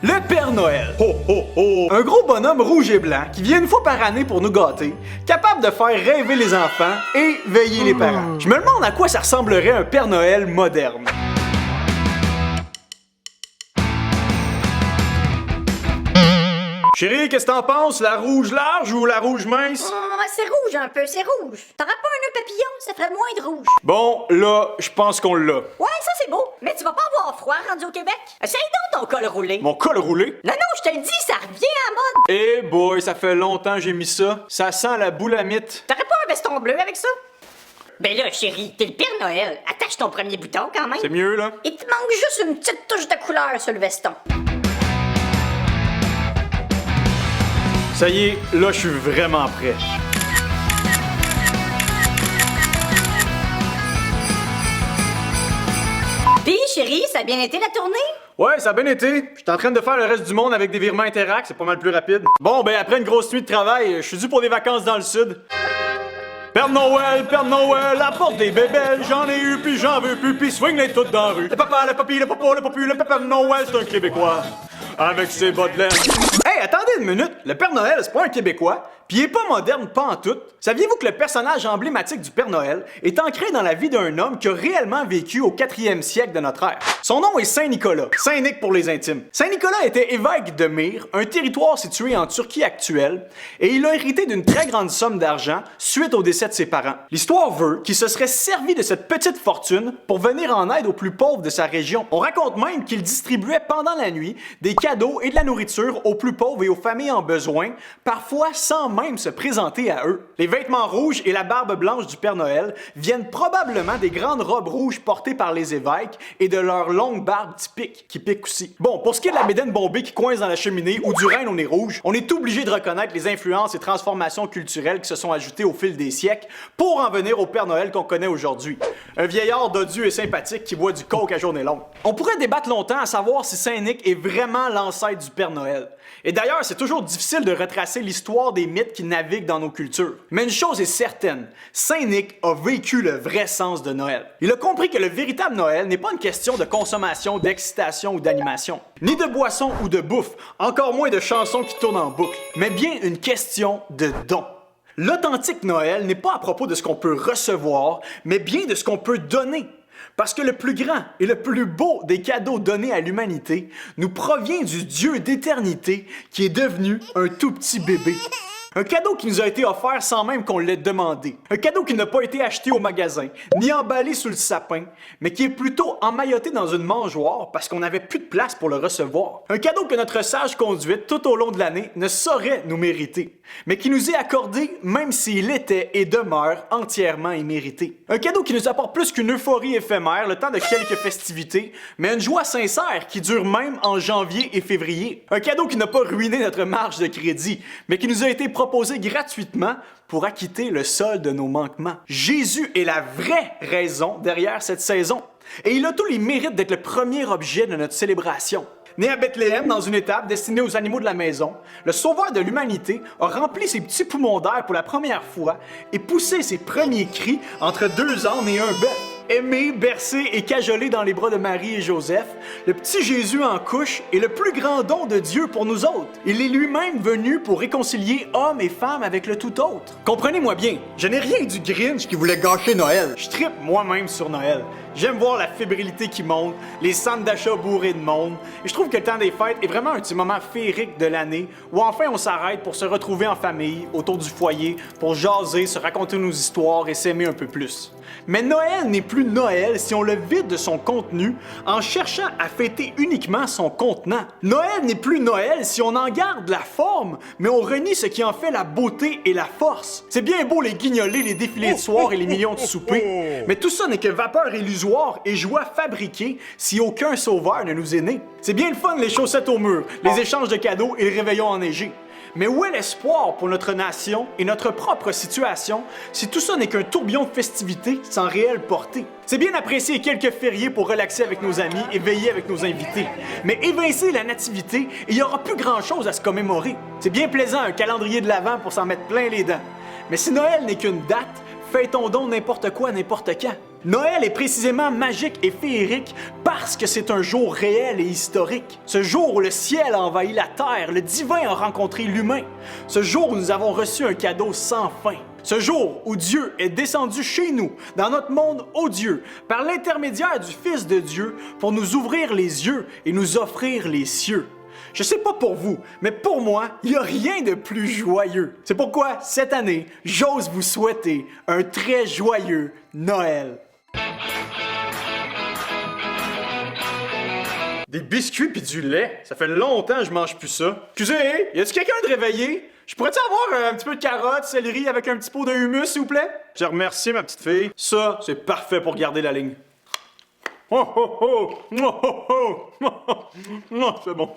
Le Père Noël. Ho, ho, ho. Un gros bonhomme rouge et blanc qui vient une fois par année pour nous gâter, capable de faire rêver les enfants et veiller les parents. Je me demande à quoi ça ressemblerait un Père Noël moderne. Chérie, qu'est-ce que t'en penses? La rouge large ou la rouge mince? C'est rouge un peu, c'est rouge. T'auras pas un nœud papillon, ça ferait moins de rouge. Bon, là, je pense qu'on l'a. Ouais, ça c'est beau, mais tu vas pas avoir froid rendu au Québec. Essaye donc ton col roulé. Mon col roulé? Non, je te le dis, ça revient à la mode. Eh boy, ça fait longtemps que j'ai mis ça. Ça sent la boulamite. T'aurais pas un veston bleu avec ça? Ben là, chérie, t'es le Père Noël. Attache ton premier bouton quand même. C'est mieux, là? Il te manque juste une petite touche de couleur sur le veston. Ça y est, là, je suis vraiment prêt. Pis, chérie, ça a bien été la tournée? Ouais, ça a bien été. J'étais en train de faire le reste du monde avec des virements Interact, c'est pas mal plus rapide. Bon, ben après une grosse nuit de travail, je suis dû pour des vacances dans le sud. Père Noël, apporte des bébelles, j'en ai eu puis j'en veux plus, puis swing-les toutes dans la rue. Le papa, le papy, le papa, le papu, le Père Noël, c'est un Québécois. Avec ses bas de laine. Hey, attendez une minute, le Père Noël, c'est pas un Québécois, pis il est pas moderne, pas en tout. Saviez-vous que le personnage emblématique du Père Noël est ancré dans la vie d'un homme qui a réellement vécu au 4e siècle de notre ère? Son nom est Saint Nicolas, Saint Nic pour les intimes. Saint Nicolas était évêque de Myre, un territoire situé en Turquie actuelle, et il a hérité d'une très grande somme d'argent suite au décès de ses parents. L'histoire veut qu'il se serait servi de cette petite fortune pour venir en aide aux plus pauvres de sa région. On raconte même qu'il distribuait pendant la nuit des cadeaux et de la nourriture aux plus pauvres et aux familles en besoin, parfois sans même se présenter à eux. Les vêtements rouges et la barbe blanche du Père Noël viennent probablement des grandes robes rouges portées par les évêques et de leur longue barbe typique, qui pique aussi. Bon, pour ce qui est de la bédaine bombée qui coince dans la cheminée ou du renne au nez rouge, on est obligé de reconnaître les influences et transformations culturelles qui se sont ajoutées au fil des siècles pour en venir au Père Noël qu'on connaît aujourd'hui. Un vieillard dodu et sympathique qui boit du coke à journée longue. On pourrait débattre longtemps à savoir si Saint Nic est vraiment l'ancêtre du Père Noël. Et d'ailleurs, c'est toujours difficile de retracer l'histoire des mythes qui naviguent dans nos cultures. Mais une chose est certaine, Saint Nic a vécu le vrai sens de Noël. Il a compris que le véritable Noël n'est pas une question de consommation, d'excitation ou d'animation, ni de boisson ou de bouffe, encore moins de chansons qui tournent en boucle, mais bien une question de don. L'authentique Noël n'est pas à propos de ce qu'on peut recevoir, mais bien de ce qu'on peut donner. Parce que le plus grand et le plus beau des cadeaux donnés à l'humanité nous provient du Dieu d'éternité qui est devenu un tout petit bébé. Un cadeau qui nous a été offert sans même qu'on l'ait demandé. Un cadeau qui n'a pas été acheté au magasin, ni emballé sous le sapin, mais qui est plutôt emmailloté dans une mangeoire parce qu'on n'avait plus de place pour le recevoir. Un cadeau que notre sage conduite tout au long de l'année ne saurait nous mériter, mais qui nous est accordé même s'il était et demeure entièrement immérité. Un cadeau qui nous apporte plus qu'une euphorie éphémère, le temps de quelques festivités, mais une joie sincère qui dure même en janvier et février. Un cadeau qui n'a pas ruiné notre marge de crédit, mais qui nous a été proposé gratuitement pour acquitter le solde de nos manquements. Jésus est la vraie raison derrière cette saison. Et il a tous les mérites d'être le premier objet de notre célébration. Né à Bethléem dans une étable destinée aux animaux de la maison, le sauveur de l'humanité a rempli ses petits poumons d'air pour la première fois et poussé ses premiers cris entre 2 ânes et un bœuf. Aimé, bercé et cajolé dans les bras de Marie et Joseph, le petit Jésus en couche est le plus grand don de Dieu pour nous autres. Il est lui-même venu pour réconcilier hommes et femmes avec le tout autre. Comprenez-moi bien, je n'ai rien du Grinch qui voulait gâcher Noël. Je trippe moi-même sur Noël. J'aime voir la fébrilité qui monte, les centres d'achat bourrés de monde, et je trouve que le temps des fêtes est vraiment un petit moment féerique de l'année où enfin on s'arrête pour se retrouver en famille, autour du foyer, pour jaser, se raconter nos histoires et s'aimer un peu plus. Mais Noël n'est plus Noël si on le vide de son contenu en cherchant à fêter uniquement son contenant. Noël n'est plus Noël si on en garde la forme, mais on renie ce qui en fait la beauté et la force. C'est bien beau les guignolés, les défilés de soir et les millions de soupers, mais tout ça n'est que vapeur illusoire et joie fabriquée si aucun sauveur ne nous est né. C'est bien le fun les chaussettes au mur, les échanges de cadeaux et le réveillon enneigé. Mais où est l'espoir pour notre nation et notre propre situation si tout ça n'est qu'un tourbillon de festivités sans réelle portée? C'est bien apprécier quelques fériés pour relaxer avec nos amis et veiller avec nos invités. Mais évincer la nativité, il n'y aura plus grand-chose à se commémorer. C'est bien plaisant un calendrier de l'Avent pour s'en mettre plein les dents. Mais si Noël n'est qu'une date, fêtons donc n'importe quoi, n'importe quand. Noël est précisément magique et féerique parce que c'est un jour réel et historique. Ce jour où le ciel a envahi la terre, le divin a rencontré l'humain. Ce jour où nous avons reçu un cadeau sans fin. Ce jour où Dieu est descendu chez nous, dans notre monde odieux, par l'intermédiaire du Fils de Dieu, pour nous ouvrir les yeux et nous offrir les cieux. Je sais pas pour vous, mais pour moi, il n'y a rien de plus joyeux. C'est pourquoi, cette année, j'ose vous souhaiter un très joyeux Noël. Des biscuits pis du lait? Ça fait longtemps que je mange plus ça. Excusez, y a-tu quelqu'un de réveillé? Je pourrais-tu avoir un petit peu de carottes, céleri avec un petit pot de humus, s'il vous plaît? Je remercie ma petite fille. Ça, c'est parfait pour garder la ligne. Oh oh oh! Oh oh oh! C'est bon.